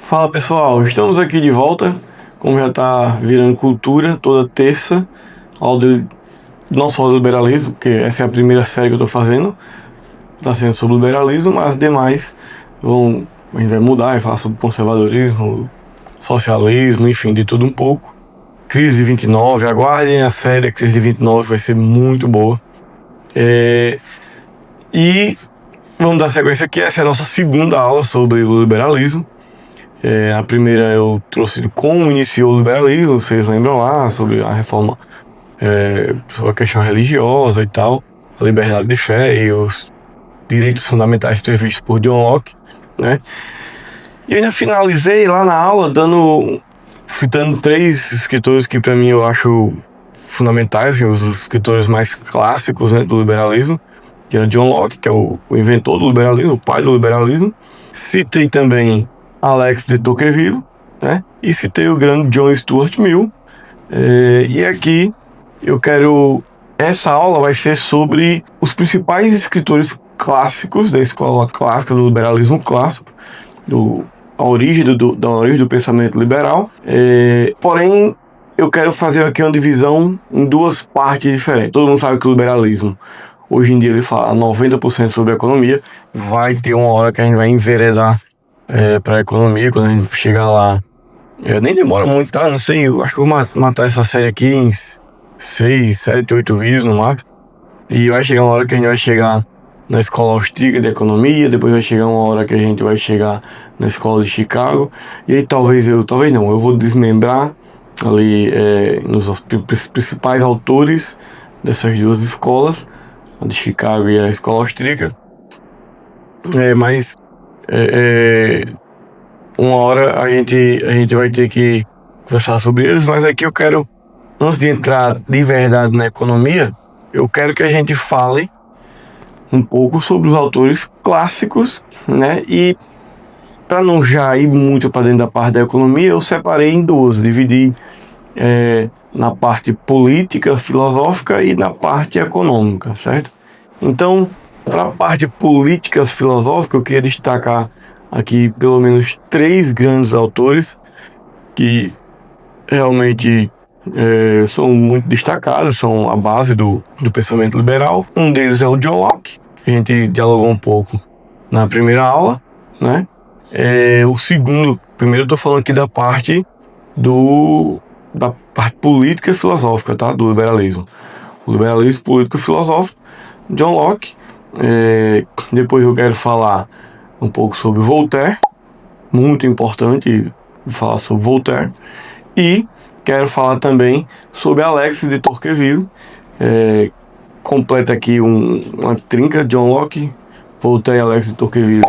Fala pessoal, estamos aqui de volta, como já está virando cultura, toda terça, não só do liberalismo, porque essa é a primeira série que eu estou fazendo, está sendo sobre o liberalismo, mas as demais a gente vai mudar e falar sobre conservadorismo, socialismo, enfim, de tudo um pouco. Crise de 29, aguardem a série, a Crise de 29 vai ser muito boa. E vamos dar sequência aqui, essa é a nossa segunda aula sobre o liberalismo. A primeira eu trouxe como iniciou o liberalismo, vocês lembram lá, sobre a reforma, sobre a questão religiosa e tal, a liberdade de fé e os direitos fundamentais previstos por John Locke, né? E eu ainda finalizei lá na aula citando 3 escritores que para mim eu acho fundamentais, os escritores mais clássicos, né, do liberalismo, que era John Locke, que é o inventor do liberalismo, o pai do liberalismo. Citei também Alex de Tocqueville, né? E citei o grande John Stuart Mill. E aqui essa aula vai ser sobre os principais escritores clássicos da escola clássica do liberalismo clássico, da origem do pensamento liberal. Porém, eu quero fazer aqui uma divisão em 2 partes diferentes. Todo mundo sabe que o liberalismo, hoje em dia, ele fala 90% sobre a economia. Vai ter uma hora que a gente vai enveredar para a economia, quando a gente chegar lá. Nem demora muito, tá? Não sei, eu acho que vou matar essa série aqui em 6, 7, 8 vídeos no máximo. E vai chegar uma hora que a gente vai chegar na escola austríaca de economia, depois vai chegar uma hora que a gente vai chegar na escola de Chicago. E aí talvez não, eu vou desmembrar ali nos principais autores dessas 2 escolas, a de Chicago e a escola austríaca. Uma hora a gente vai ter que conversar sobre eles, mas aqui eu quero, antes de entrar de verdade na economia, eu quero que a gente fale um pouco sobre os autores clássicos, né? E para não já ir muito para dentro da parte da economia, eu separei em 2, dividi na parte política, filosófica e na parte econômica, certo? Então, para a parte política, filosófica, eu queria destacar aqui pelo menos 3 grandes autores que realmente são muito destacados, são a base do pensamento liberal. Um deles é o John Locke, que a gente dialogou um pouco na primeira aula, né? Primeiro eu estou falando aqui da parte política e filosófica, tá? Do liberalismo. O liberalismo político e filosófico, John Locke. Depois eu quero falar um pouco sobre Voltaire, muito importante falar sobre Voltaire, e quero falar também sobre Alex de Tocqueville. Completa aqui uma trinca: John Locke, Voltaire e Alex de Tocqueville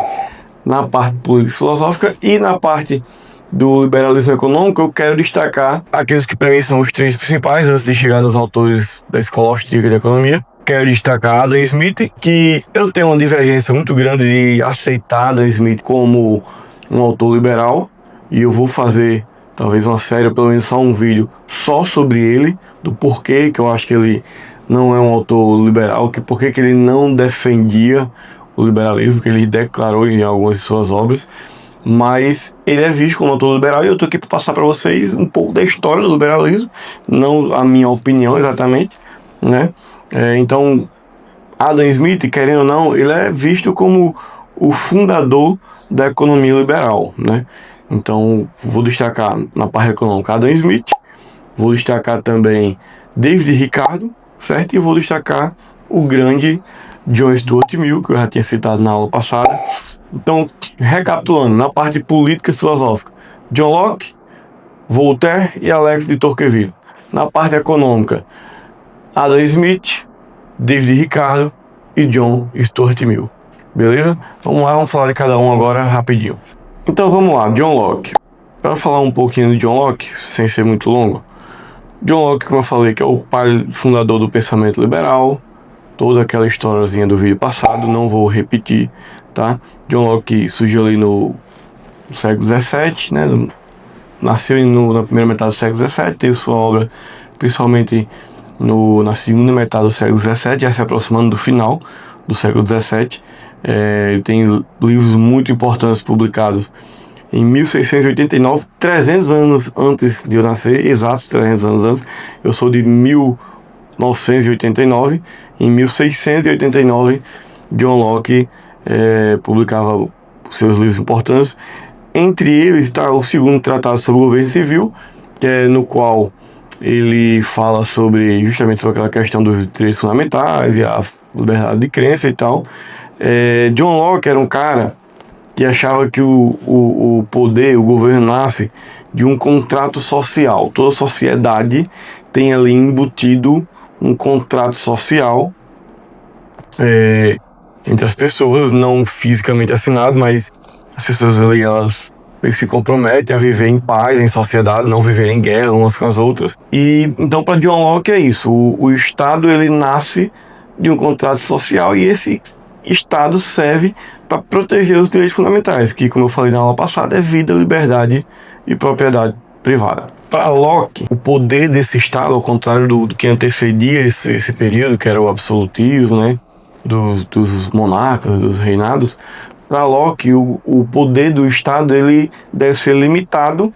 na parte política e filosófica. E na parte do liberalismo econômico eu quero destacar aqueles que para mim são os 3 principais, antes de chegar nos autores da escola austríaca de economia. Quero destacar Adam Smith, que eu tenho uma divergência muito grande de aceitar Adam Smith como um autor liberal, e eu vou fazer talvez uma série, ou pelo menos só um vídeo só sobre ele, do porquê que eu acho que ele não é um autor liberal, porquê que ele não defendia o liberalismo, que ele declarou em algumas de suas obras. Mas ele é visto como autor liberal, e eu estou aqui para passar para vocês um pouco da história do liberalismo, não a minha opinião exatamente, né? Então, Adam Smith, querendo ou não, ele é visto como o fundador da economia liberal, né? Então, vou destacar na parte econômica Adam Smith, vou destacar também David Ricardo, certo? E vou destacar o grande John Stuart Mill, que eu já tinha citado na aula passada. Então, recapitulando, na parte política e filosófica, John Locke, Voltaire e Alex de Tocqueville. Na parte econômica, Adam Smith, David Ricardo e John Stuart Mill. Beleza? Vamos lá, vamos falar de cada um agora rapidinho. Então vamos lá, John Locke. Para falar um pouquinho de John Locke, sem ser muito longo, John Locke, como eu falei, que é o pai fundador do pensamento liberal, toda aquela historiazinha do vídeo passado, não vou repetir, tá? John Locke surgiu ali no século XVII, né? Nasceu na primeira metade do século XVII, teve sua obra principalmente na segunda metade do século XVII, já se aproximando do final do século XVII. Tem livros muito importantes publicados em 1689, 300 anos antes de eu nascer, exatos 300 anos antes. Eu sou de 1989. Em 1689, John Locke publicava seus livros importantes. Entre eles está o segundo tratado sobre o governo civil, no qual ele fala justamente sobre aquela questão dos direitos fundamentais e a liberdade de crença e tal. John Locke era um cara que achava que o poder, o governo nasce de um contrato social. Toda sociedade tem ali embutido um contrato social entre as pessoas, não fisicamente assinado, mas as pessoas ali, elas se comprometem a viver em paz, em sociedade, não viver em guerra umas com as outras. E então, para John Locke é isso. O Estado, ele nasce de um contrato social, e esse Estado serve para proteger os direitos fundamentais, que, como eu falei na aula passada, é vida, liberdade e propriedade privada. Para Locke, o poder desse Estado, ao contrário do que antecedia esse período, que era o absolutismo, né, dos monarcas, dos reinados, para Locke, o poder do Estado, ele deve ser limitado,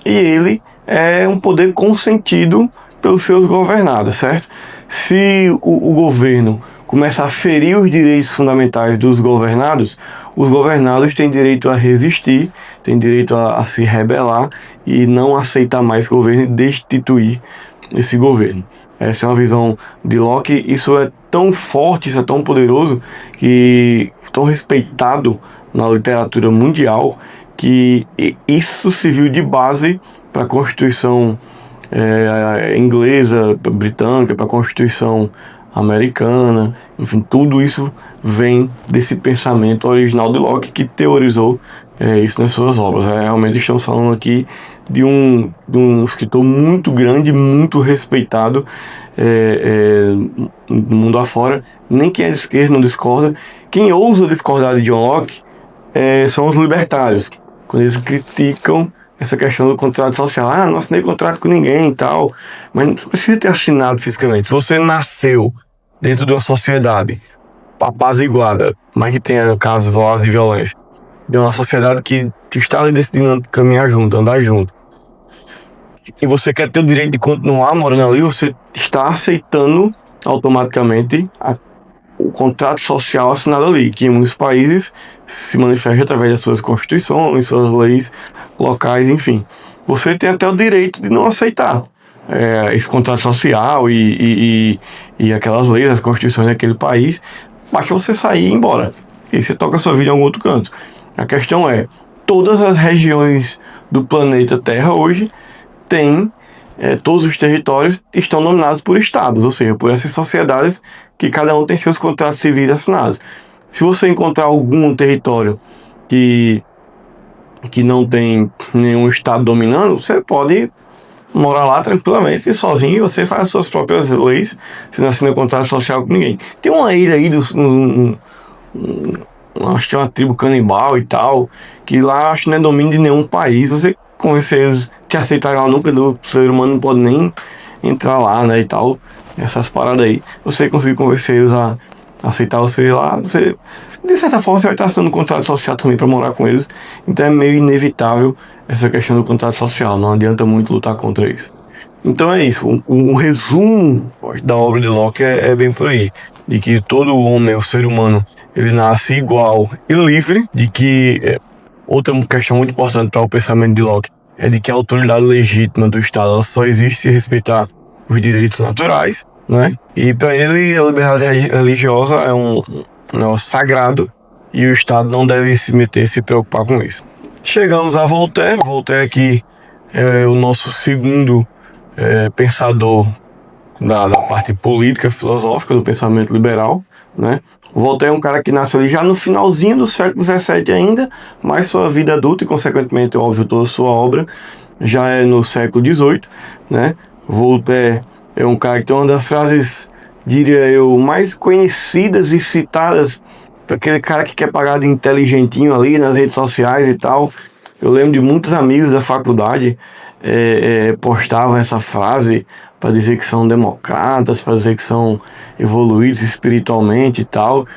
e ele é um poder consentido pelos seus governados, certo? Se o governo começar a ferir os direitos fundamentais dos governados, os governados têm direito a resistir, têm direito a se rebelar e não aceitar mais o governo e destituir esse governo. Essa é uma visão de Locke. Isso é tão forte, isso é tão poderoso, que tão respeitado na literatura mundial, que isso serviu de base para a Constituição inglesa, britânica, para a Constituição americana. Enfim, tudo isso vem desse pensamento original de Locke, que teorizou isso nas suas obras. Realmente estamos falando aqui de um escritor muito grande, muito respeitado no mundo afora. Nem quem é de esquerda não discorda. Quem ousa discordar de John Locke são os libertários, quando eles criticam essa questão do contrato social. Não assinei contrato com ninguém e tal. Mas não precisa ter assinado fisicamente. Se você nasceu dentro de uma sociedade apaziguada, mas que tenha casos isolados de violência, de uma sociedade que está ali decidindo caminhar junto, andar junto, e você quer ter o direito de continuar morando ali, você está aceitando automaticamente o contrato social assinado ali, que em muitos países se manifesta através das suas constituições, suas leis locais, enfim. Você tem até o direito de não aceitar esse contrato social e aquelas leis, as constituições daquele país. Basta você sair e ir embora, e você toca a sua vida em algum outro canto. A questão é, todas as regiões do planeta Terra hoje têm, todos os territórios estão dominados por estados, ou seja, por essas sociedades que cada um tem seus contratos civis assinados. Se você encontrar algum território que não tem nenhum estado dominando, você pode morar lá tranquilamente, sozinho, e você faz as suas próprias leis, você não assina contrato social com ninguém. Tem uma ilha aí, acho que é uma tribo canibal e tal, que lá acho que não é domínio de nenhum país. Você convencer eles te aceitarem lá nunca, o ser humano não pode nem entrar lá, né, e tal, essas paradas aí. Você conseguir convencer eles a aceitar você lá, você, de certa forma, você vai estar assinando um contrato social também para morar com eles. Então é meio inevitável essa questão do contrato social, não adianta muito lutar contra isso. Então é isso, um resumo da obra de Locke é bem por aí, de que todo homem, o ser humano, ele nasce igual e livre, de que outra questão muito importante para o pensamento de Locke é de que a autoridade legítima do Estado ela só existe se respeitar os direitos naturais, né? E para ele a liberdade religiosa é um negócio sagrado, e o Estado não deve se preocupar com isso. Chegamos a Voltaire. Voltaire aqui é o nosso segundo pensador da parte política, filosófica do pensamento liberal, né? O Voltaire é um cara que nasce ali já no finalzinho do século XVII ainda, mas sua vida adulta e, consequentemente, óbvio, toda a sua obra já é no século XVIII, né? Voltaire é um cara que tem uma das frases, diria eu, mais conhecidas e citadas para aquele cara que quer pagar de inteligentinho ali nas redes sociais e tal. Eu lembro de muitos amigos da faculdade postavam essa frase para dizer que são democratas, para dizer que são evoluídos espiritualmente e tal.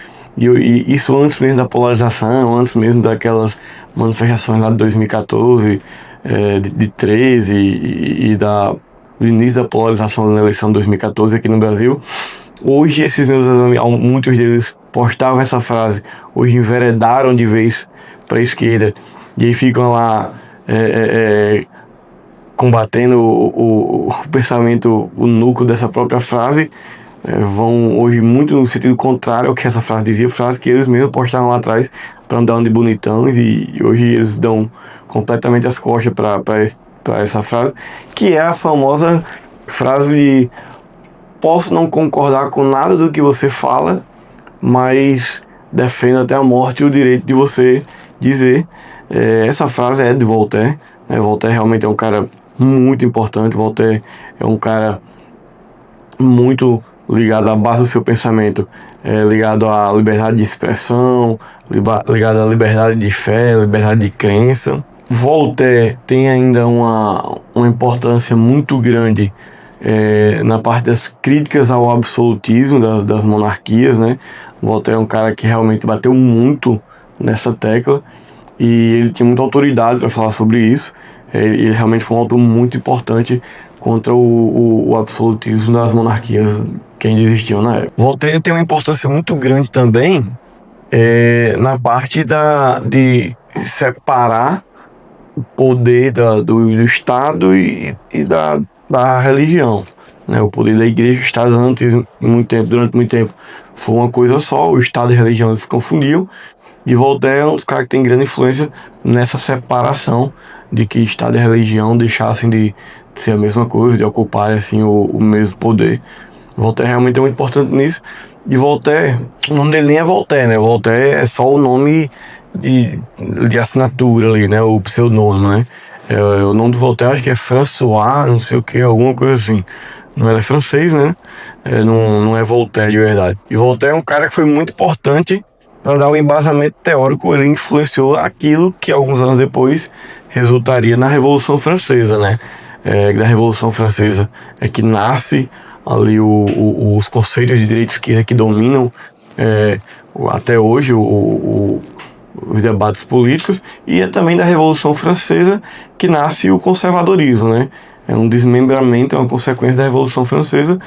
E isso antes mesmo da polarização, antes mesmo daquelas manifestações lá de 2014, de 13 do início da polarização na eleição de 2014 aqui no Brasil. Hoje esses meus amigos, muitos deles postavam essa frase, hoje enveredaram de vez para a esquerda e aí ficam lá combatendo o pensamento, o núcleo dessa própria frase. Vão hoje muito no sentido contrário ao que essa frase dizia, frase que eles mesmos postaram lá atrás para andar um de bonitões, e hoje eles dão completamente as costas para essa frase, que é a famosa frase de: posso não concordar com nada do que você fala, mas defendo até a morte o direito de você dizer. Essa frase é de Voltaire, né? Voltaire realmente é um cara muito importante. Voltaire é um cara muito ligado à base do seu pensamento, ligado à liberdade de expressão, ligado à liberdade de fé, liberdade de crença. Voltaire tem ainda uma importância muito grande na parte das críticas ao absolutismo das monarquias, né? Voltaire é um cara que realmente bateu muito nessa tecla e ele tinha muita autoridade para falar sobre isso. Ele realmente foi um autor muito importante contra o absolutismo das monarquias que ainda existiam na época. Voltaire tem uma importância muito grande também na parte de separar o poder do Estado e da religião, né? O poder da igreja e o Estado durante muito tempo foi uma coisa só, o Estado e a religião se confundiam, e Voltaire é um dos caras que tem grande influência nessa separação de que Estado e religião deixassem de ser a mesma coisa, de ocuparem assim o mesmo poder. Voltaire realmente é muito importante nisso. E Voltaire, o nome dele nem é Voltaire, né? Voltaire é só o nome de assinatura ali, né? O pseudônimo, né? O nome do Voltaire acho que é François, não sei o que, alguma coisa assim. Não, ele é francês, né? Não é Voltaire de verdade. E Voltaire é um cara que foi muito importante para dar o embasamento teórico. Ele influenciou aquilo que alguns anos depois resultaria na Revolução Francesa, né? Da Revolução Francesa é que nasce ali os conceitos de direita e esquerda que dominam até hoje os debates políticos, e é também da Revolução Francesa que nasce o conservadorismo, né? É um desmembramento, é uma consequência da Revolução Francesa.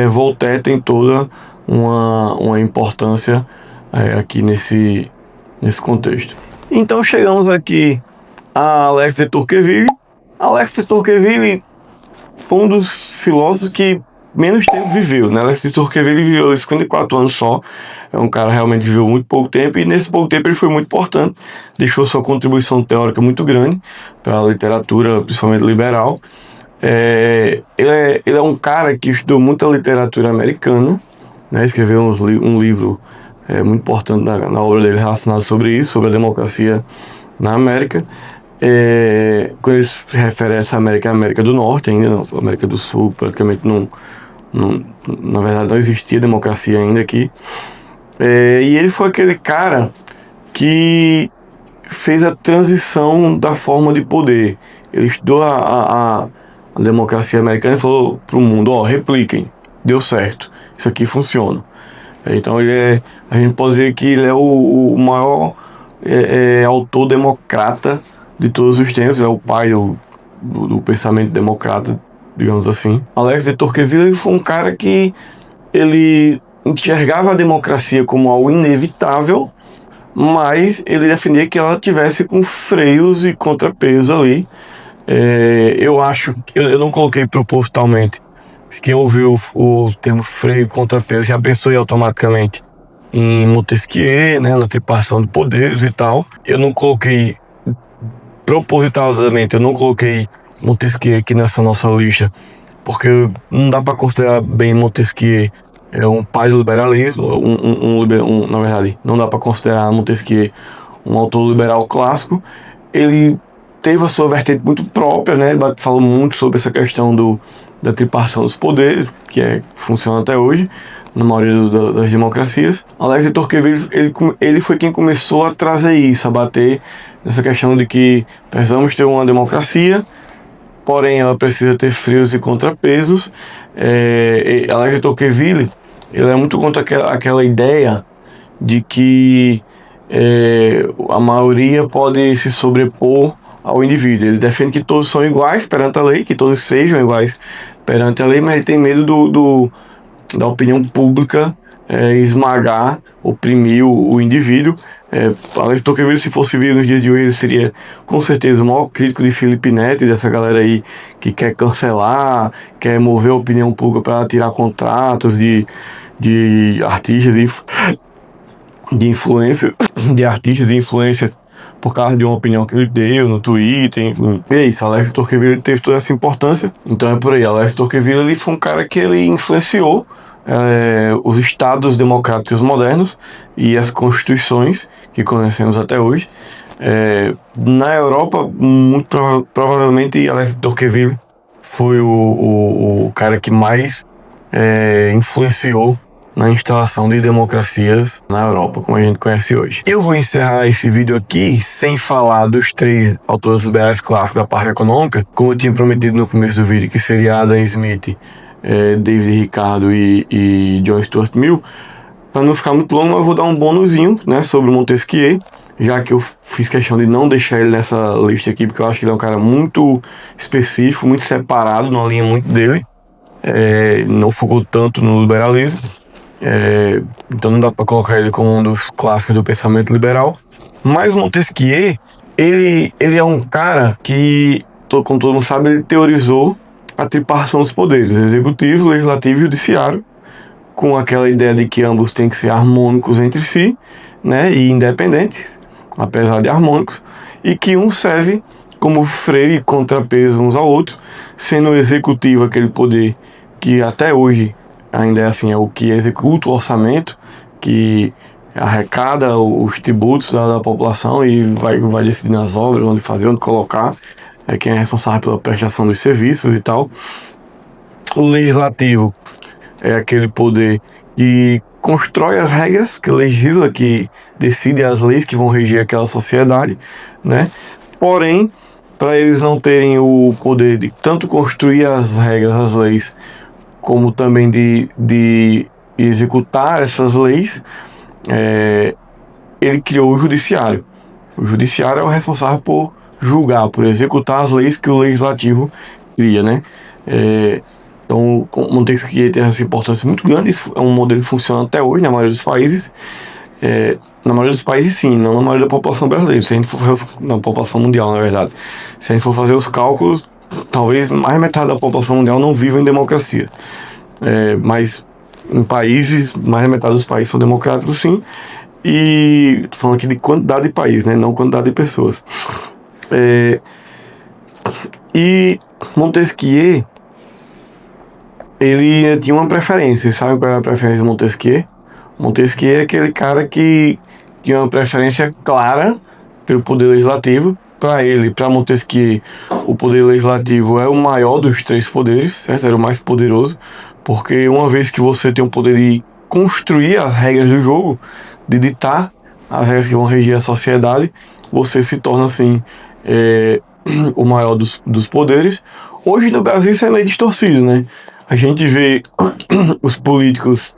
Voltaire tem toda uma importância aqui nesse contexto. Então chegamos aqui a Alex de Tocqueville. Alex de Tocqueville foi um dos filósofos que menos tempo viveu, né? Alex de Tocqueville viveu 54 anos só. É um cara que realmente viveu muito pouco tempo, e nesse pouco tempo ele foi muito importante, deixou sua contribuição teórica muito grande para a literatura, principalmente liberal. Ele é um cara que estudou muita literatura americana, né? Escreveu um livro muito importante na obra dele relacionado sobre isso, sobre a democracia na América. Quando ele se refere a essa América, a América do Norte ainda, não, a América do Sul praticamente na verdade não existia democracia ainda aqui. E ele foi aquele cara que fez a transição da forma de poder. Ele estudou a democracia americana e falou para o mundo: repliquem, deu certo, isso aqui funciona. Então a gente pode dizer que ele é o maior autor democrata de todos os tempos, é o pai do pensamento democrata, digamos assim. Alex de Tocqueville foi um cara que ele enxergava a democracia como algo inevitável, mas ele defendia que ela tivesse com freios e contrapesos ali. Eu acho que eu não coloquei propositalmente. Quem ouviu o termo freio e contrapeso já pensou automaticamente em Montesquieu, né, na tripartição de poderes e tal. Eu não coloquei propositalmente, eu não coloquei Montesquieu aqui nessa nossa lista, porque não dá para considerar bem Montesquieu um pai do liberalismo, na verdade, não dá para considerar Montesquieu um autor liberal clássico. Ele teve a sua vertente muito própria, né? Ele falou muito sobre essa questão da tripartição dos poderes, que funciona até hoje na maioria das democracias. Alex de Tocqueville, ele foi quem começou a trazer isso, a bater nessa questão de que precisamos ter uma democracia, porém ela precisa ter frios e contrapesos. Alex de Tocqueville, ele é muito contra aquela ideia de que a maioria pode se sobrepor ao indivíduo. Ele defende que todos são iguais perante a lei, que todos sejam iguais perante a lei, mas ele tem medo da opinião pública esmagar, oprimir o indivíduo. Alex Tocqueville, se fosse vivo nos dias de hoje, ele seria com certeza o maior crítico de Felipe Neto e dessa galera aí que quer cancelar, quer mover a opinião pública para tirar contratos de artistas de influência, de artistas e influências por causa de uma opinião que ele deu no Twitter, enfim. E é isso, Alex Tocqueville teve toda essa importância, então é por aí. Alex Tocqueville, ele foi um cara que ele influenciou os estados democráticos modernos e as constituições que conhecemos até hoje. Na Europa, muito provavelmente, Alex Tocqueville foi o cara que mais influenciou na instalação de democracias na Europa, como a gente conhece hoje. Eu vou encerrar esse vídeo aqui sem falar dos 3 autores liberais clássicos da parte econômica, como eu tinha prometido no começo do vídeo, que seria Adam Smith, David Ricardo e John Stuart Mill. Para não ficar muito longo, eu vou dar um bônusinho, né, sobre Montesquieu, já que eu fiz questão de não deixar ele nessa lista aqui, porque eu acho que ele é um cara muito específico, muito separado, numa linha muito dele. Não focou tanto no liberalismo. Então não dá para colocar ele como um dos clássicos do pensamento liberal. Mas Montesquieu, ele é um cara que, como todo mundo sabe, ele teorizou a tripartição dos poderes, executivo, legislativo e judiciário, com aquela ideia de que ambos têm que ser harmônicos entre si, né, e independentes, apesar de harmônicos, e que um serve como freio e contrapeso uns ao outro, sendo o executivo aquele poder que até hoje ainda é assim, é o que executa o orçamento, que arrecada os tributos da população e vai decidir nas obras, onde fazer, onde colocar, quem é responsável pela prestação dos serviços e tal. O legislativo é aquele poder que constrói as regras, que legisla, que decide as leis que vão reger aquela sociedade, né? Porém, para eles não terem o poder de tanto construir as regras, as leis, como também de executar essas leis, ele criou o judiciário. O judiciário é o responsável por julgar, por executar as leis que o legislativo cria, né? Então, Montesquieu tem essa importância muito grande. É um modelo que funciona até hoje na maioria dos países. Na maioria dos países, sim, não na maioria da população brasileira. Se a gente for fazer na população mundial, na verdade. Se a gente for fazer os cálculos, talvez mais metade da população mundial não viva em democracia. Mas em países, mais da metade dos países são democráticos, sim. E tô falando aqui de quantidade de países, né? Não quantidade de pessoas. E Montesquieu, ele tinha uma preferência. Sabe qual era a preferência de Montesquieu? Montesquieu é aquele cara que tinha uma preferência clara pelo poder legislativo. Para Montesquieu, o poder legislativo é o maior dos 3 poderes, certo? Era o mais poderoso, porque uma vez que você tem o poder de construir as regras do jogo, de ditar as regras que vão regir a sociedade, você se torna, assim, o maior dos poderes. Hoje no Brasil isso é meio distorcido, né? A gente vê os políticos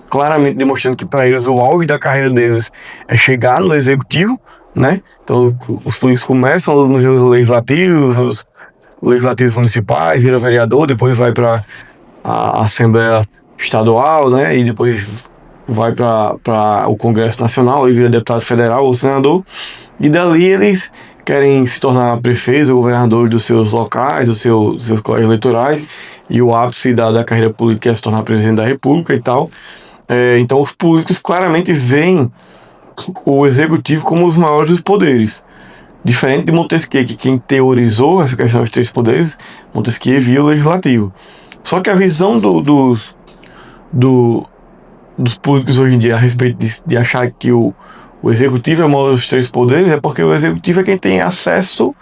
claramente demonstrando que para eles o auge da carreira deles é chegar no executivo, né? Então os políticos começam nos legislativos municipais, vira vereador, depois vai para a Assembleia Estadual, né? E depois vai para o Congresso Nacional e vira deputado federal ou senador. E dali eles querem se tornar prefeitos ou governadores dos seus locais, dos seus colégios eleitorais, e o ápice da carreira política é se tornar presidente da República e tal. Então os políticos claramente veem o executivo como os maiores dos poderes. Diferente de Montesquieu, que quem teorizou essa questão dos 3 poderes, Montesquieu via o legislativo. Só que a visão dos políticos hoje em dia a respeito de achar que o executivo é o maior dos 3 poderes é porque o executivo é quem tem acesso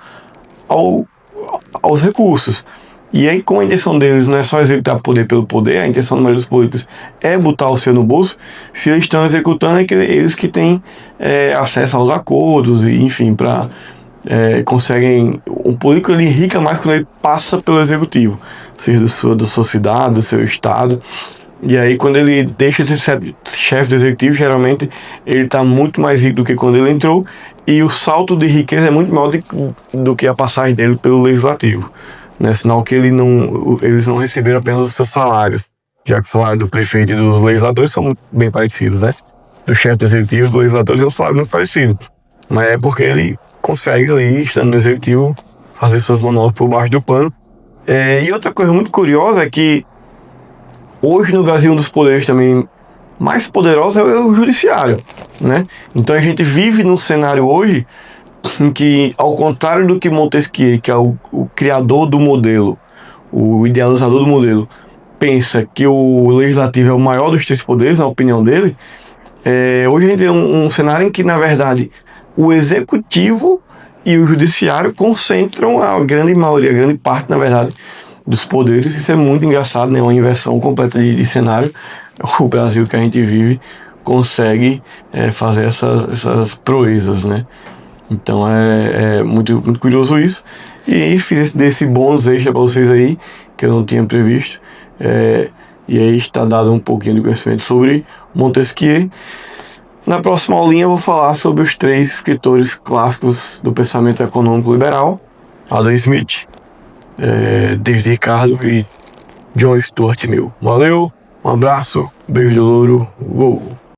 aos recursos. E aí, como a intenção deles não é só executar poder pelo poder, a intenção da maioria dos políticos é botar o seu no bolso. Se eles estão executando, é que eles que têm acesso aos acordos, e enfim, conseguem. Um político ele enrica mais quando ele passa pelo executivo, seja da sua cidade, do seu estado. E aí, quando ele deixa de ser chefe do executivo, geralmente ele está muito mais rico do que quando ele entrou, e o salto de riqueza é muito maior do que a passagem dele pelo legislativo, né? Sinal que eles não receberam apenas os seus salários, já que o salário do prefeito e dos legisladores são bem parecidos, né? Do chefe do executivo e dos legisladores é um salário muito parecido, mas é porque ele consegue ali, estando no executivo, fazer suas manobras por baixo do pano. E outra coisa muito curiosa é que hoje no Brasil um dos poderes também mais poderosos é o judiciário, né? Então a gente vive num cenário hoje em que, ao contrário do que Montesquieu, que é o criador do modelo, o idealizador do modelo, pensa que o legislativo é o maior dos três poderes, na opinião dele, hoje a gente tem um cenário em que, na verdade, o executivo e o judiciário concentram a grande maioria, a grande parte, na verdade, dos poderes. Isso é muito engraçado, né? Uma inversão completa de cenário. O Brasil que a gente vive consegue fazer essas proezas, né? Então é muito, muito curioso isso. E fiz desse bônus extra para vocês aí, que eu não tinha previsto. E aí está dado um pouquinho de conhecimento sobre Montesquieu. Na próxima aulinha eu vou falar sobre os 3 escritores clássicos do pensamento econômico liberal: Adam Smith, David Ricardo e John Stuart Mill. Valeu, um abraço, beijo de louro, uou!